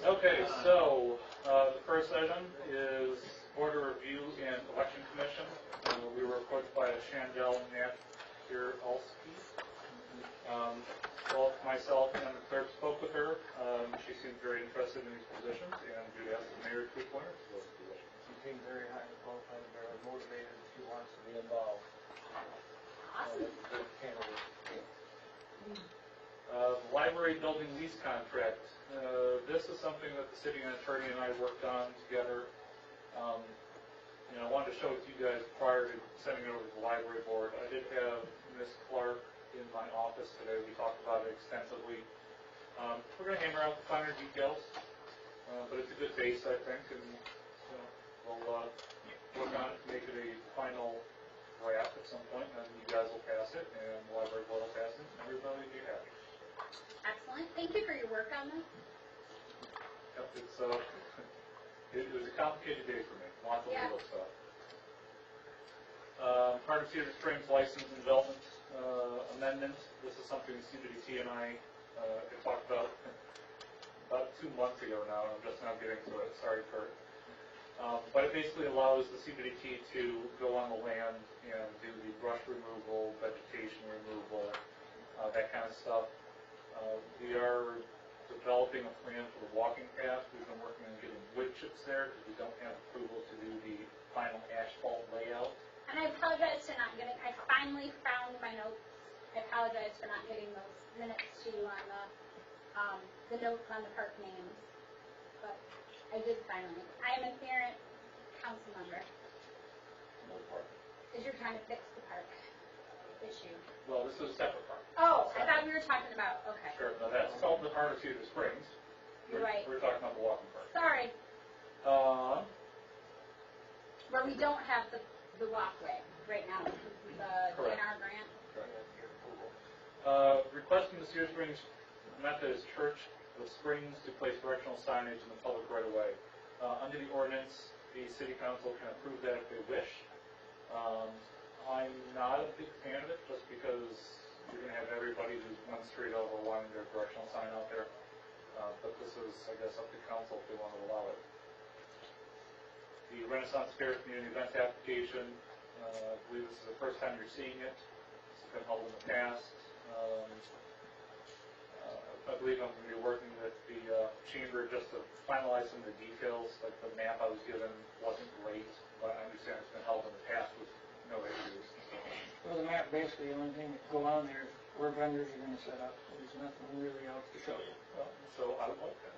Okay, so the first item is Board of Review and Election Commission. We were approached by Chandel Napieralski. Both myself and the clerk spoke with her. She seemed very interested in these positions, and we'd ask the mayor to appoint her to those positions. She seems very highly qualified, very motivated, and she wants to be involved. Awesome. Good candidate. Library building lease contract. This is something that the city attorney and I worked on together. I wanted to show it to you guys prior to sending it over to the library board. I did have Ms. Clark in my office today. We talked about it extensively. We're going to hammer out the finer details, but it's a good base, I think, and we'll work on it to make it a final draft at some point, and then you guys will pass it, and the library board will pass it, and everybody will be happy. Excellent. Thank you for your work on this. Yep, it was a complicated day for me. Lots of legal stuff. Heart of Cedar Springs license and development amendment. This is something CBDT and I had talked about 2 months ago now. I'm just now getting to it. Sorry, Kurt. But it basically allows the CBDT to go on the land and do the brush removal, vegetation removal, that kind of stuff. We are developing a plan for the walking path. We've been working on getting wood chips there because we don't have approval to do the final asphalt layout. And I apologize for not getting, I finally found my notes. I apologize for not getting those minutes to you on the notes on the park names. But I did finally. I am a parent council member. No park. Because you're trying to fix the park issue. Well, this is a separate park. Oh, I thought we were talking about, okay. Sure. Now that's called the Heart of Cedar Springs. You're right. We're talking about the walking park. Sorry. Where we don't have the walkway right now, the DNR grant. Correct. Requesting the Cedar Springs Methodist Church of Springs to place directional signage in the public right of way. Under the ordinance, the city council can approve that if they wish. I'm not a big fan of it just because you're going to have everybody who's one street over wanting their directional sign out there. But this is, I guess, up to council if they want to allow it. The Renaissance Fair Community Event application, I believe this is the first time you're seeing it. It's been held in the past. I believe I'm going to be working with the chamber just to finalize some of the details. Like the map I was given wasn't great, but I understand it's been held in the past with no issues. So. Well, the map, basically, the only thing that go on there is where vendors are going to set up. There's nothing really else to show you. Well, so I would like that.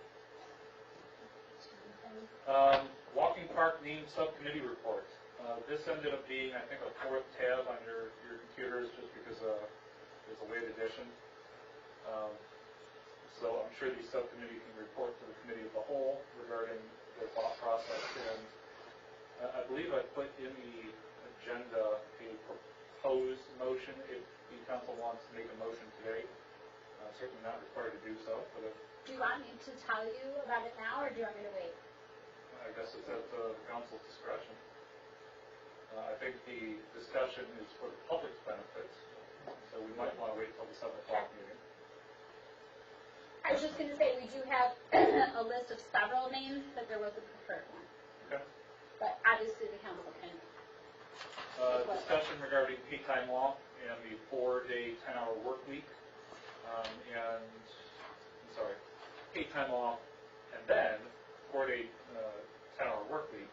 Walking Park Name Subcommittee Report. This ended up being, I think, a 4th tab on your computers just because it's a late addition. So I'm sure the subcommittee can report to the committee of the whole regarding their thought process. And I believe I put in the agenda a proposed motion if the council wants to make a motion today. Certainly not required to do so. But do you want me to tell you about it now, or do you want me to wait? I guess it's at the council's discretion. I think the discussion is for the public's benefit, so we might want to wait until the 7 o'clock meeting. I was just going to say, we do have a list of several names, but there was a preferred one. Okay. But obviously the council can. Discussion regarding paid time off and the 4-day 10-hour work week. Paid time off and then 4-day 10-hour work week.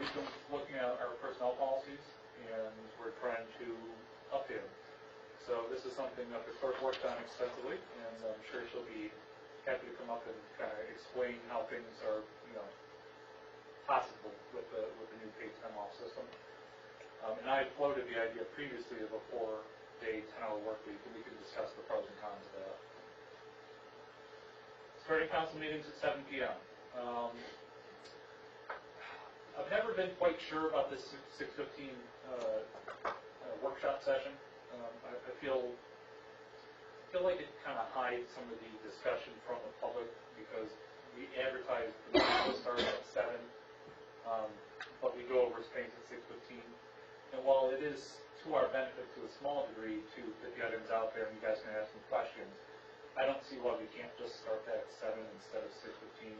We've been looking at our personnel policies and we're trying to update them. So this is something that the clerk worked on extensively, and I'm sure she'll be happy to come up and kind of explain how things are, possible with the new paid time off system. And I had floated the idea previously of a 4-day 10-hour work week, and we can discuss the pros and cons of that. Starting council meetings at 7 p.m. I've never been quite sure about this 6:15 workshop session. I feel like it kind of hides some of the discussion from the public because we advertise the meeting starts at 7, but we go over things at 6:15. And while it is to our benefit to a small degree to get the items out there and you guys can ask some questions, I don't see why we can't just start that at 7 instead of 6:15.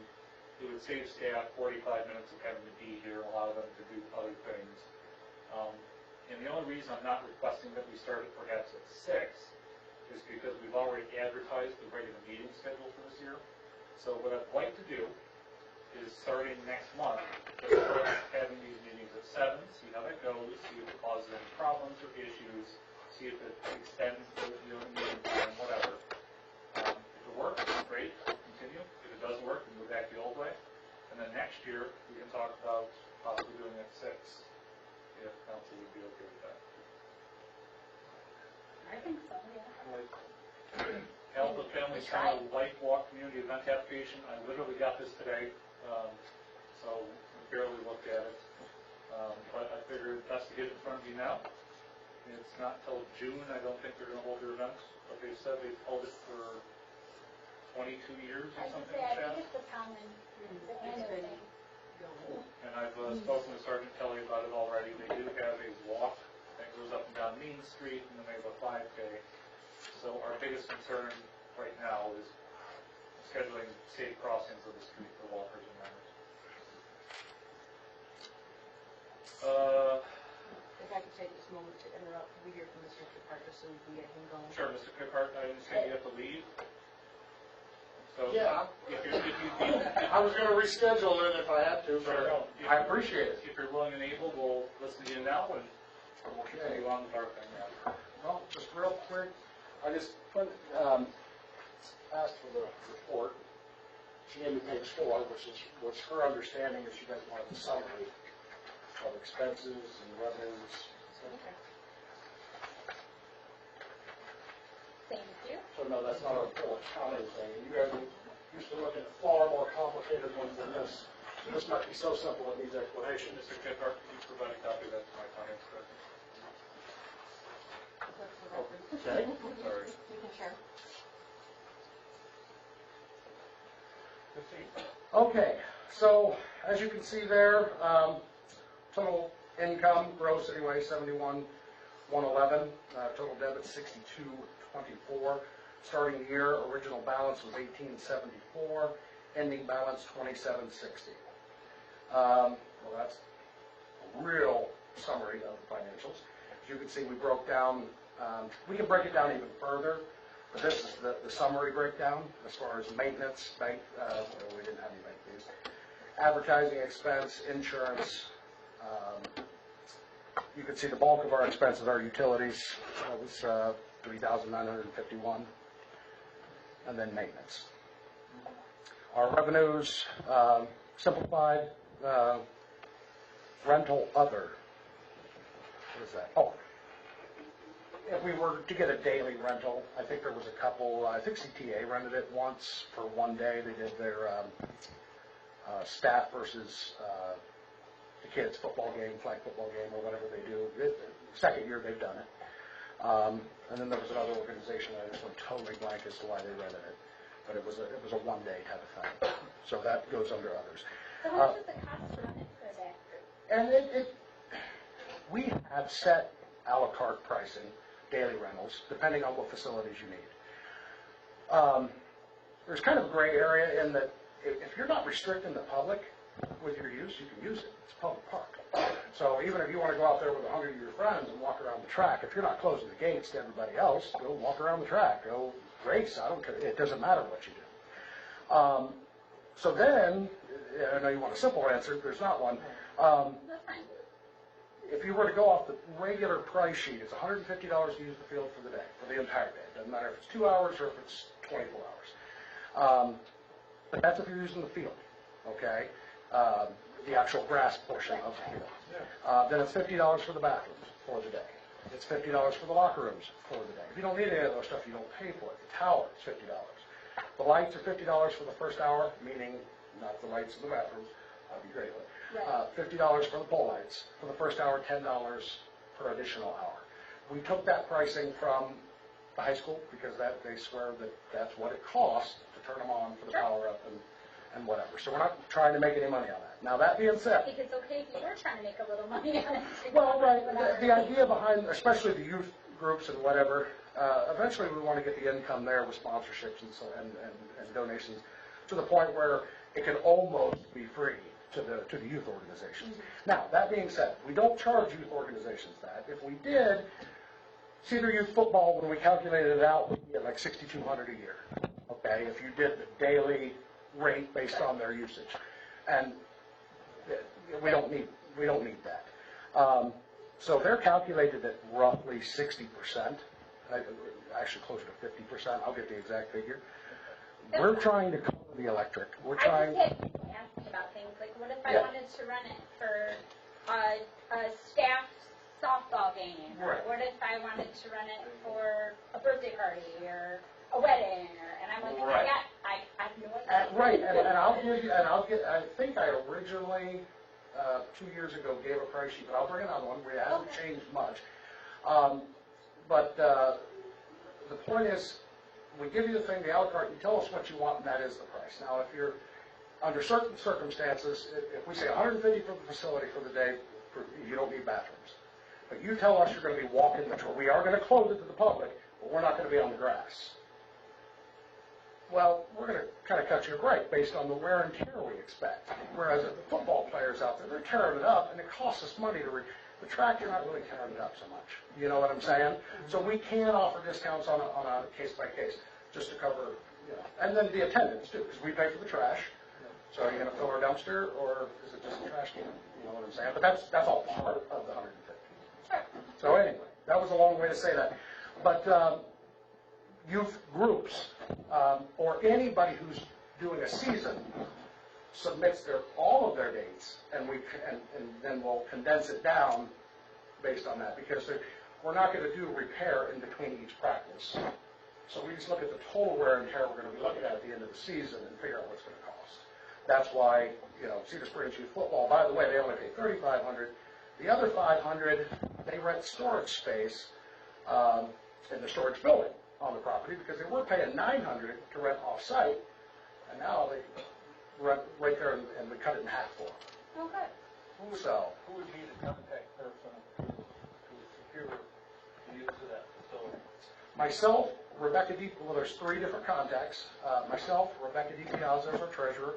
It would save staff 45 minutes of having to be here, allow them to do other things. And the only reason I'm not requesting that we start it perhaps at 6 is because we've already advertised the regular meeting schedule for this year. So what I'd like to do is starting next month, just start having these meetings at 7, see how that goes, see if it causes any problems or issues, see if it extends the meeting time, whatever. If it works, great, continue. If it doesn't work, we go back the old way. And then next year, we can talk about possibly doing it at 6, if council would be okay with that. I think so, yeah. Health and Family Center Life Walk Community Event Application, I literally got this today, so I barely looked at it. But I figured it's best to get it in front of you now. It's not till June, I don't think they're going to hold their events, but they said they've held it for 22 years or I was something gonna say, like I that. think it's the common, the annual thing. And I've spoken with Sergeant Kelly about it already. They do have a walk that goes up and down Main Street, and then they have a 5K. So our biggest concern right now is scheduling safe crossings of the street for walkers and runners. If I could take this moment to interrupt, we hear from Mr. Cookhart just so we can get him going. Sure, Mr. Cookhart, I understand you have to leave. So Yeah. if I was gonna reschedule it if I had to, Sure. but I appreciate it. If you're willing and able, we'll listen to you now and Okay. continue on with our thing. Well, just real quick, I just asked for the report. She gave me page 4, which her understanding is she doesn't want the summary of expenses and revenues. Thank you. So no, that's not a full accounting thing. You guys are used to looking at far more complicated ones than this. So this might be so simple it needs explanation. Mr. Cookhart, can you provide a copy of that to my finance director? Okay. Sorry. You can share. Okay, so as you can see there, total income, gross anyway, 71,111. Total debit 62,24. Starting the year, original balance was 1874. Ending balance 2760. Well, that's a real summary of the financials. As you can see, we broke down. We can break it down even further. But this is the summary breakdown as far as maintenance, bank, we didn't have any bank fees, advertising expense, insurance. You can see the bulk of our expenses are utilities. That was 3,951, and then maintenance. Our revenues, simplified, rental other. What is that? Oh. If we were to get a daily rental, I think there was a couple, I think CTA rented it once for one day. They did their staff versus the kids' football game, flag football game, or whatever they do. Second year they've done it. And then there was another organization that I just went totally blank as to why they rented it. But it was a one-day type of thing. So that goes under others. So how much does it cost to run it for a day? And we have set a la carte pricing, daily rentals, depending on what facilities you need. There's kind of a gray area in that if you're not restricting the public with your use, you can use it. It's a public park. So even if you want to go out there with 100 of your friends and walk around the track, if you're not closing the gates to everybody else, go walk around the track, go race. I don't care. It doesn't matter what you do. So then, I know you want a simple answer. There's not one. That's fine. If you were to go off the regular price sheet, it's $150 to use the field for the day, for the entire day. It doesn't matter if it's 2 hours or if it's 24 hours. But that's if you're using the field, okay? The actual grass portion of the field. Then it's $50 for the bathrooms for the day. It's $50 for the locker rooms for the day. If you don't need any of those stuff, you don't pay for it. The tower is $50. The lights are $50 for the first hour, meaning not the lights in the bathrooms. That'd be great. $50 for the pole lights. For the first hour, $10 per additional hour. We took that pricing from the high school because they swear that that's what it costs to turn them on for the power up and whatever. So we're not trying to make any money on that. Now that being I said, think it's okay if you were trying to make a little money on it. well, right, the idea behind, especially the youth groups and whatever, eventually we want to get the income there with sponsorships and donations to the point where it can almost be free to the youth organizations. Now, that being said, we don't charge youth organizations that. If we did, Cedar Youth Football, when we calculated it out, we'd get like $6,200 a year. Okay, if you did the daily rate based on their usage, and we don't need that. So they're calculated at roughly 60%, actually closer to 50%. I'll get the exact figure. We're trying to cover the electric. We're trying. I just had people ask me about things like, what if I wanted to run it for a staff softball game? Or Right. what if I wanted to run it for a birthday party or a wedding? And I'm like, Right. I have no idea. Right, and I think I originally, 2 years ago, gave a price sheet, but I'll bring another one. We haven't changed much. But the point is, we give you the thing, the a la carte, you tell us what you want, and that is the price. Now, if you're, under certain circumstances, if we say $150 for the facility for the day, you don't need bathrooms. But you tell us you're going to be walking the tour. We are going to close it to the public, but we're not going to be on the grass. Well, we're going to kind of cut you a break based on the wear and tear we expect. Whereas the football players out there, they're tearing it up, and it costs us money to the track, you're not really tearing it up so much. You know what I'm saying? So we can offer discounts on a case by case, just to cover, and then the attendance too, because we pay for the trash. So are you going to fill our dumpster, or is it just a trash can? You know what I'm saying? But that's all part of the 150. Sure. So anyway, that was a long way to say that. But youth groups, or anybody who's doing a season, submits all of their dates, and then we'll condense it down based on that, because we're not going to do repair in between each practice. So we just look at the total wear and tear we're going to be looking at the end of the season and figure out what's going to cost. That's why, Cedar Springs Youth Football, by the way, they only pay $3,500. The other $500, they rent storage space in the storage building on the property, because they were paying $900 to rent off-site, and now they rent right there, and we cut it in half for them. Oh, good. Who would be the contact person to secure the use of that facility? Myself, Rebecca D. Well, there's 3 different contacts. Myself, Rebecca D. Piazza is our treasurer,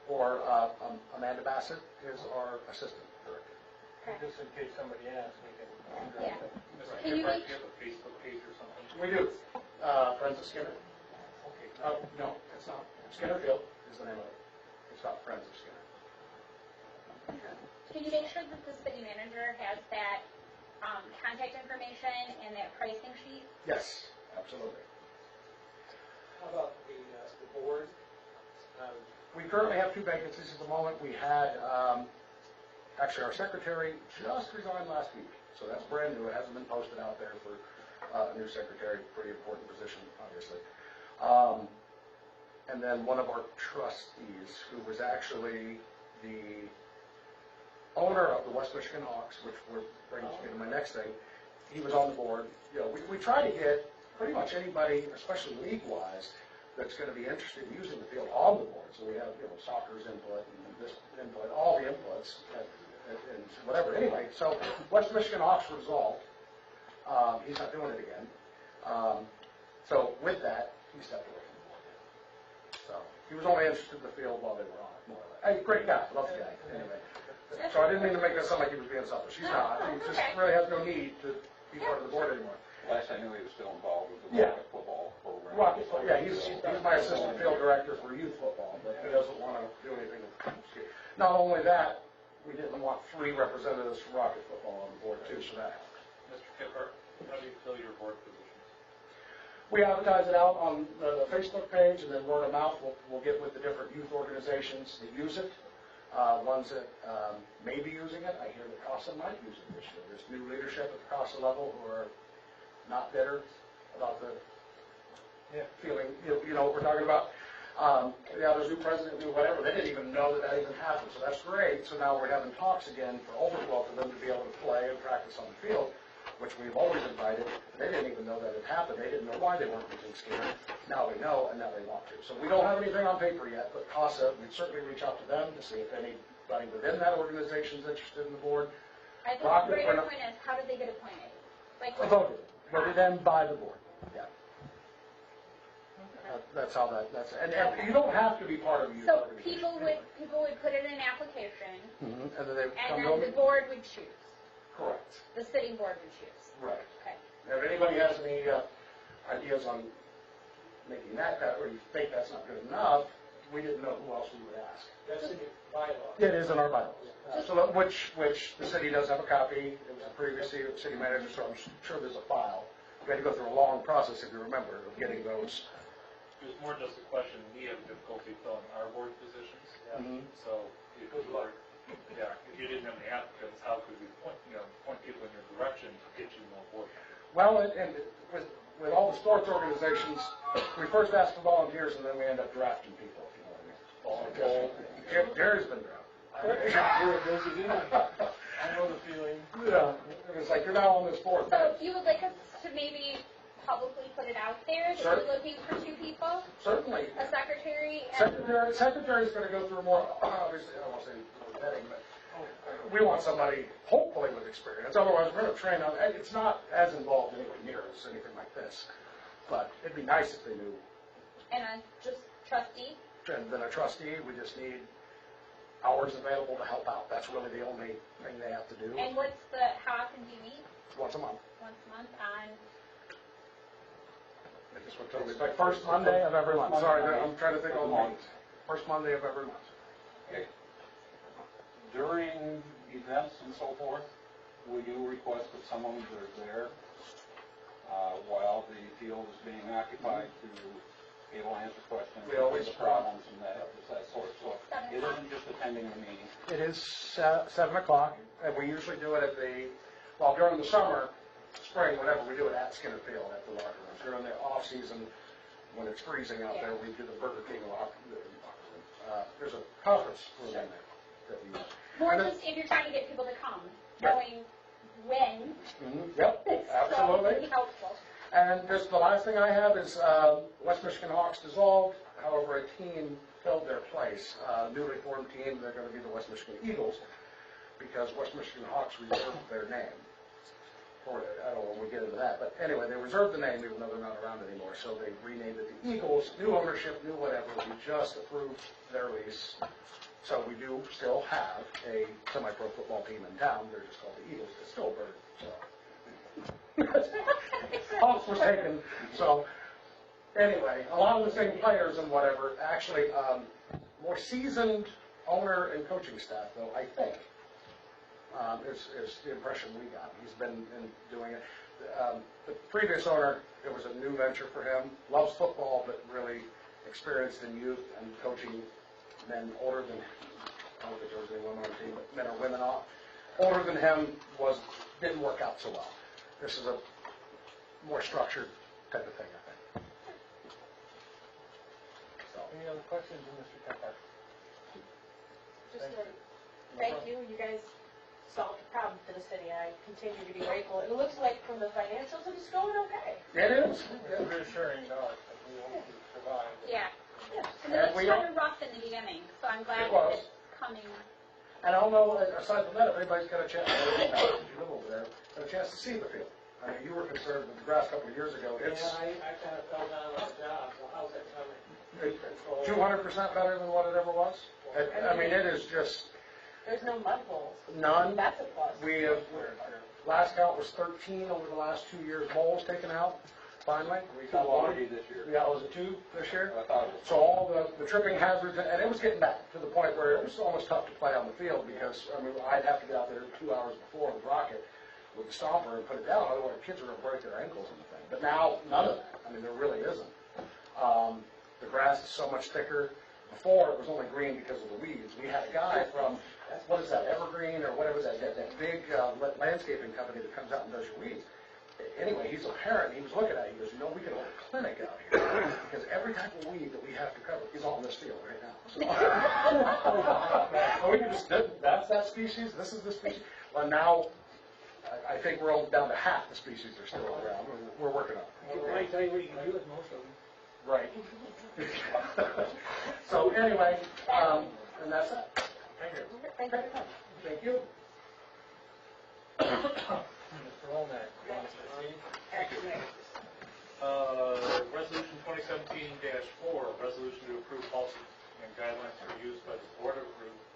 or Amanda Bassett is our assistant director. Just in case somebody asks, we can. Yeah. Mr. Can you Kipper, make- do you have a Facebook page or something? We do. Friends of Skinner. Okay. No, it's not. Skinner Field is the name of it. It's not Friends of Skinner. Can you make sure that the city manager has that contact information and that pricing sheet? Yes, absolutely. How about the board? We currently have 2 vacancies at the moment. We had, actually, our secretary just resigned last week, so that's brand new. It hasn't been posted out there for a new secretary, pretty important position, obviously. And then one of our trustees, who was actually the owner of the West Michigan Hawks, which brings me to my next thing, he was on the board. We try to get pretty much anybody, especially league-wise, that's going to be interested in using the field on the board. So we have, soccer's input and this input, all the inputs, and whatever. Anyway, so West Michigan Hawks resolved. He's not doing it again. So with that, he stepped away from the board. So he was only interested in the field while they were on it, more or less. Hey, great guy, love the guy. Anyway, so I didn't mean to make that sound like he was being selfish. He's not. He just really has no need to be part of the board anymore. Last I knew, he was still involved with the Yeah. Rocket football program. Rocket football, yeah, he's my assistant field director for youth football, but he doesn't want to do anything with ski. Not only that, we didn't want 3 representatives from Rocket football on the board too, so that helped. Mr. Kipper, how do you fill your board positions? We advertise it out on the Facebook page, and then word of mouth, we'll get with the different youth organizations that use it. Ones that may be using it, I hear that CASA might use it this year. There's new leadership at the CASA level who are not bitter about the feeling, you know what we're talking about. There's new president, new whatever, they didn't even know that even happened, so that's great. So now we're having talks again for overflow for them to be able to play and practice on the field, which we've always invited. They didn't even know that it happened. They didn't know why they weren't using Skinner. Now they know, and now they want to. So we don't have anything on paper yet, but CASA, we'd certainly reach out to them to see if anybody within that organization is interested in the board. I think Rocket, the we're greater not- point is, how did they get appointed? Like, Voted in by the board. Yeah. That's how that's, and you don't have to be part of a youth So organization. people would put in an application, Mhm, and then they and come then to the me? board would choose. Correct. The sitting board would choose. Right. Okay. If anybody has any ideas on making that, or you think that's not good enough, we didn't know who else we would ask. That's in your bylaw. It is in our bylaws. So which the city does have a copy. It was the previous city manager, so I'm sure there's a file. We had to go through a long process, if you remember, of getting those. It was more just a question, we have difficulty filling our board positions. Mhm. So if you didn't have any applicants, how could we point people in your direction to get you more board members? Well, and with all the sports organizations, we first ask for volunteers, and then we end up drafting people, if you know what I mean. Jerry's been drafted. You're a busy dude. I know the feeling. Yeah, it was like, you're now on this board. So if you would like us to maybe publicly put it out there that Sure. you're looking for 2 people, Certainly. a secretary and Secretary's going to go through more, obviously, I don't want to say vetting, but we want somebody hopefully with experience. Otherwise, we're going to train on, it's not as involved anywhere near as anything like this. But it'd be nice if they knew. and a just trustee. And then a trustee, we just need hours available to help out. That's really the only thing they have to do. And how often do you meet? Once a month. Once a month on, It's what told me. It's like first Monday of every month. Sorry, I'm trying to think of the Month. dates. First Monday of every month. Okay. During events and so forth, we do request that someone is there while the field is being occupied to be able to answer questions, We always- the problems and that sort. So 7 it o'clock. isn't just attending the meeting. It is 7 o'clock, and we usually do it during the summer, spring, whatever, we do it at Skinner Field at the locker rooms. During the off-season, when it's freezing out there, we do the Burger King locker room. There's a conference room in there that we use. more And then- just if you're trying to get people to come, Right. knowing when. Yep, So it would absolutely. be helpful. And just the last thing I have is West Michigan Hawks dissolved. However, a team filled their place, newly formed team. They're going to be the West Michigan Eagles because West Michigan Hawks reserved their name. I don't know when we get into that, but anyway, they reserved the name even though they're not around anymore. So they renamed it the Eagles. New ownership, new whatever. We just approved their lease. So we do still have a semi-pro football team in town. They're just called the Eagles. It's still a bird. So. Hawks was taken. So anyway, a lot of the same players and whatever. Actually, more seasoned owner and coaching staff, though, I think, is the impression we got. He's been doing it. The previous owner, it was a new venture for him. Loves football, but really experienced in youth and coaching men older than, I don't think there was any women on the team, but men or women off. Older than him didn't work out so well. This is a more structured type of thing, I think. So, Any other questions of Mr. Kemper? Just thank you, you guys solved the problem for the city, I continue to be grateful. It looks like from the financials, it's going okay. it is. It's reassuring to us that we hope to survive. Yeah. Yeah. And it And was we kind of rough in the beginning, so I'm glad It that was. it's coming. And I don't know, aside from that, if anybody's got a chance, you live over there, got a chance to see the field. I mean, you were concerned with the grass a couple of years ago. It's I kind of fell down on the job, so how's that coming? 200% better than what it ever was. I mean, it is just There's no mud holes. none. That's a plus. We have, last count was 13 over the last 2 years, moles taken out, finally. We Two got one. already this year. Yeah, was it 2 this year? I thought it was. So all the tripping hazards, and it was getting bad to the point where it was almost tough to play on the field because, I mean, I'd have to get out there 2 hours before with rocket with the stomper and put it down, otherwise kids are going to break their ankles on the thing. But now, none of that. I mean, there really isn't. The grass is so much thicker. Before, it was only green because of the weeds. We had a guy from, what is that, Evergreen or whatever that big landscaping company that comes out and does your weeds. Anyway, he's a parent, he was looking at it, he goes, we can hold a clinic out here, because every type of weed that we have to cover is on this field right now. So, we can just, that's that species, this is the species. Well, now, I think we're only down to half the species are still around, we're working on it. Well, I tell you what you can do with most of them. Right. So anyway, and that's it. Thank you. Thank you very much. Thank you. Mr. Olmec, you want to proceed? Resolution 2017-4, resolution to approve policy and guidelines for use by the Board of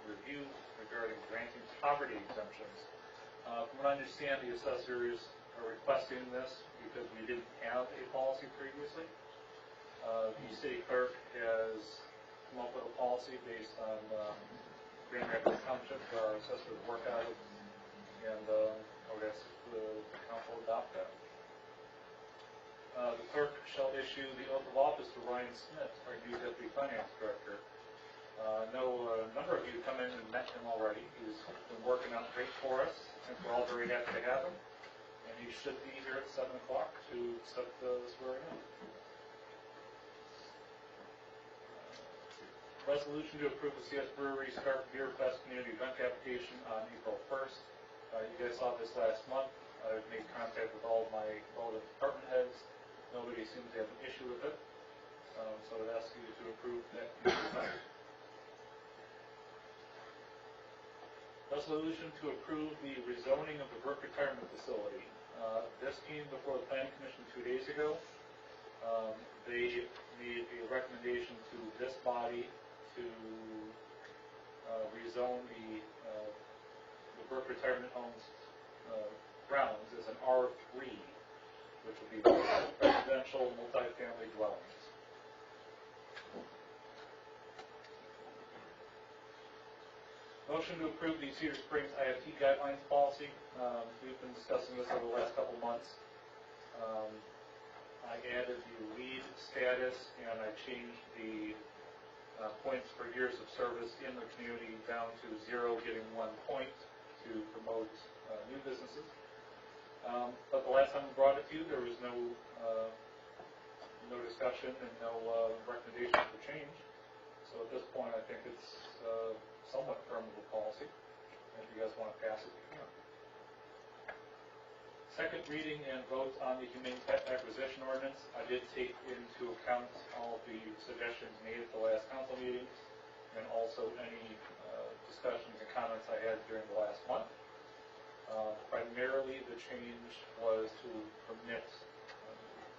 Review regarding granting poverty exemptions. From what I understand, the assessors are requesting this because we didn't have a policy previously. The city clerk has come up with a policy based on Grand Rapids Township, our assessors work out of, and I would ask the council adopt that. The clerk shall issue the oath of office to Ryan Smith, our new deputy finance director. I know a number of you come in and met him already. He's been working out great for us, and we're all very happy to have him. And he should be here at 7 o'clock to accept the swearing in. Resolution to approve the CS Brewery Scarf Beer Fest Community Event application on April 1st. You guys saw this last month. I've made contact with all the department heads. Nobody seems to have an issue with it. So I would ask you to approve that community event. Resolution to approve the rezoning of the Brook Retirement Facility. This came before the Planning Commission 2 days ago. They made a recommendation to this body to rezone the Brook Retirement Homes grounds as an R3, which will be residential multifamily dwellings. Motion to approve the Cedar Springs IFT guidelines policy. We've been discussing this over the last couple months. I added the lead status and I changed the points for years of service in the community down to 0, getting 1 point to promote new businesses. But the last time we brought it to you, there was no discussion and no recommendation for change. So at this point, I think it's somewhat affirmative policy. If you guys want to pass it, you can. Second reading and vote on the Humane Pet Acquisition Ordinance. I did take into account all the suggestions made at the last council meeting and also any discussions and comments I had during the last month. Primarily, the change was to permit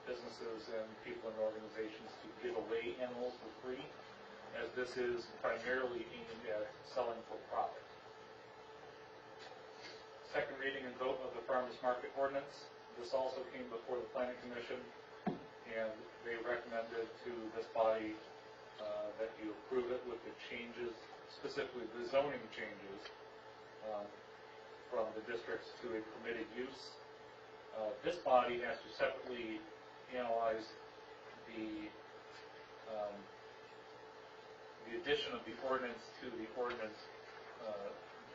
businesses and people and organizations to give away animals for free, as this is primarily aimed at selling for profit. Second reading and vote of the Farmers Market Ordinance. This also came before the Planning Commission, and they recommended to this body that you approve it with the changes, specifically the zoning changes from the districts to a permitted use. This body has to separately analyze the addition of the ordinance to the ordinance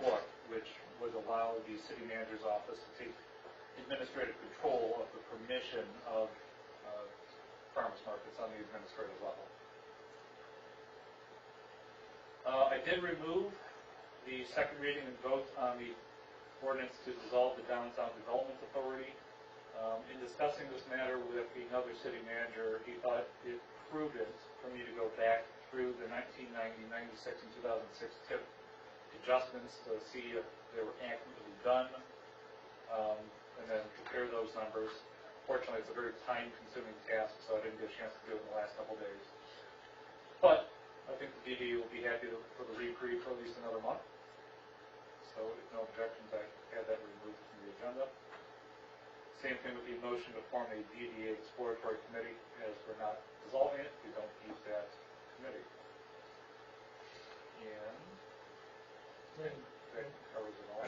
book, which would allow the city manager's office to take administrative control of the permission of farmers markets on the administrative level. I did remove the second reading and vote on the ordinance to dissolve the Downtown Development Authority. In discussing this matter with another city manager, he thought it prudent for me to go back through the 1990, 96, and 2006 TIP adjustments to see if they were accurately done, and then compare those numbers. Fortunately, it's a very time-consuming task, so I didn't get a chance to do it in the last couple of days. But I think the DDA will be happy for the reprieve for at least another month. So if no objections, I had that removed from the agenda. Same thing with the motion to form a DDA exploratory committee, as we're not dissolving it, we don't need that committee. And that covers it all.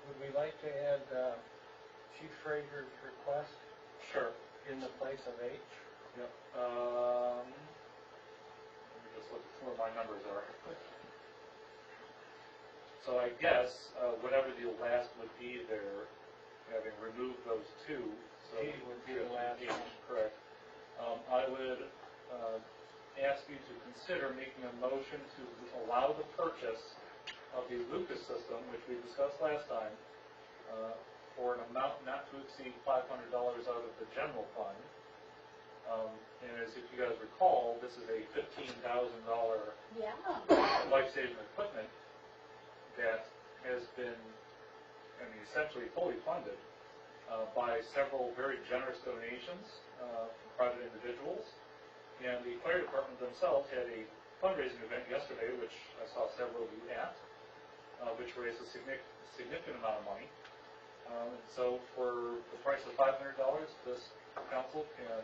Would we like to add Chief Fraser's request Sure. in the place of H? Yep. Let me just look at where my numbers are. So I guess whatever the last would be there, having removed those two. So G would be the last H, one. correct. I would ask you to consider making a motion to allow the purchase of the Lucas system, which we discussed last time, for an amount not to exceed $500 out of the general fund. And as if you guys recall, this is a $15,000 Yeah. life-saving equipment that has been, essentially fully funded by several very generous donations from private individuals. And the fire department themselves had a fundraising event yesterday, which I saw several of you at, which raised a significant amount of money. So for the price of $500, this council can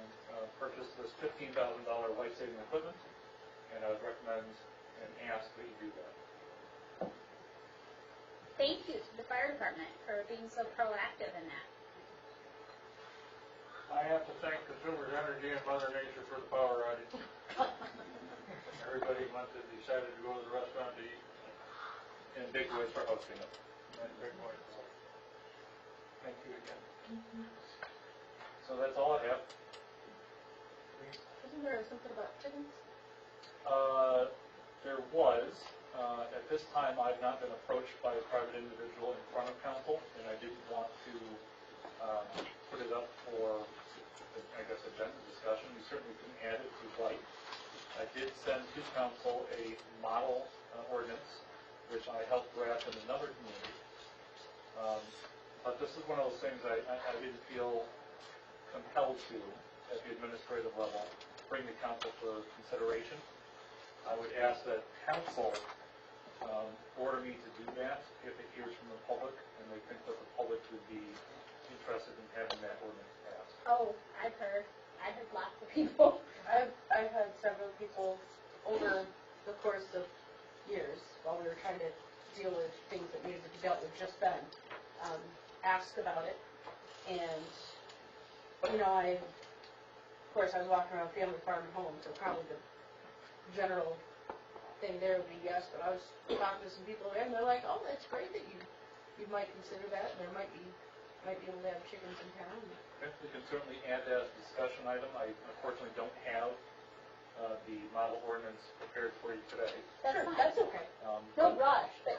purchase this $15,000 life-saving equipment, and I would recommend and ask that you do that. Thank you to the fire department for being so proactive in that. I have to thank Consumers Energy and Mother Nature for the power outage. Everybody went and decided to go to the restaurant to eat. And big boys for hosting it. And big boy. Thank you again. So that's all I have. Isn't there something about chickens? There was, at this time, I've not been approached by a private individual in front of council, and I didn't want to put it up for, I guess, agenda discussion. You certainly can add it if you'd like. I did send to council a model ordinance, which I helped draft in another community. But this is one of those things I didn't feel compelled to, at the administrative level, bring to council for consideration. I would ask that council order me to do that if it hears from the public and they think that the public would be interested in having that ordinance passed. Oh, I've heard lots of people. I've had several people over the course of years, while we were trying to deal with things that needed to be dealt with just then, asked about it. And, you know, of course, I was walking around family farm and home, so probably the general thing there would be yes, but I was talking to some people there, and they're like, oh, that's great that you might consider that, and there might be able to have chickens in town. Okay, we can certainly add that as a discussion item. I unfortunately don't have the model ordinance prepared for you today. That's fine. That's okay. No rush, but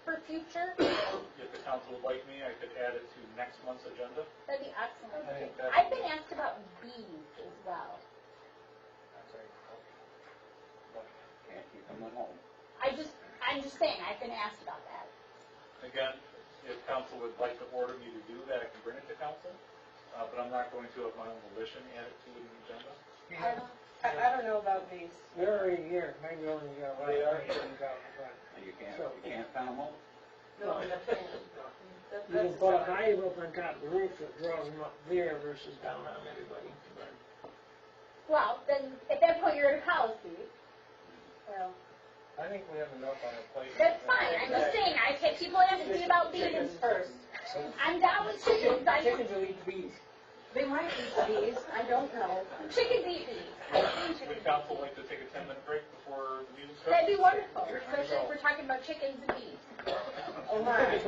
for future, If the council would like me, I could add it to next month's agenda. that'd be excellent. I think that's- I've been asked about bees as well. Can't keep them at home. I'm just saying, I've been asked about that. Again, if council would like to order me to do that, I can bring it to council, but I'm not going to, of my own volition, add it to an agenda. I don't know about these. They're already here, maybe only, They are. You can't pound them over. No, that's you can put a hive up on top of the roof that draws them up there versus down on everybody. Well, then, at that point, you're at a policy. Well, I think we have enough on our plate. that's fine, I'm just saying, I've had people ask me about bees. first. I'm down with chickens, Chickens will eat bees. They might eat bees, I don't know. chickens eat bees. Would council like to take a 10-minute break before the meeting starts? That'd be wonderful, especially if we're talking about chickens and bees. Oh my.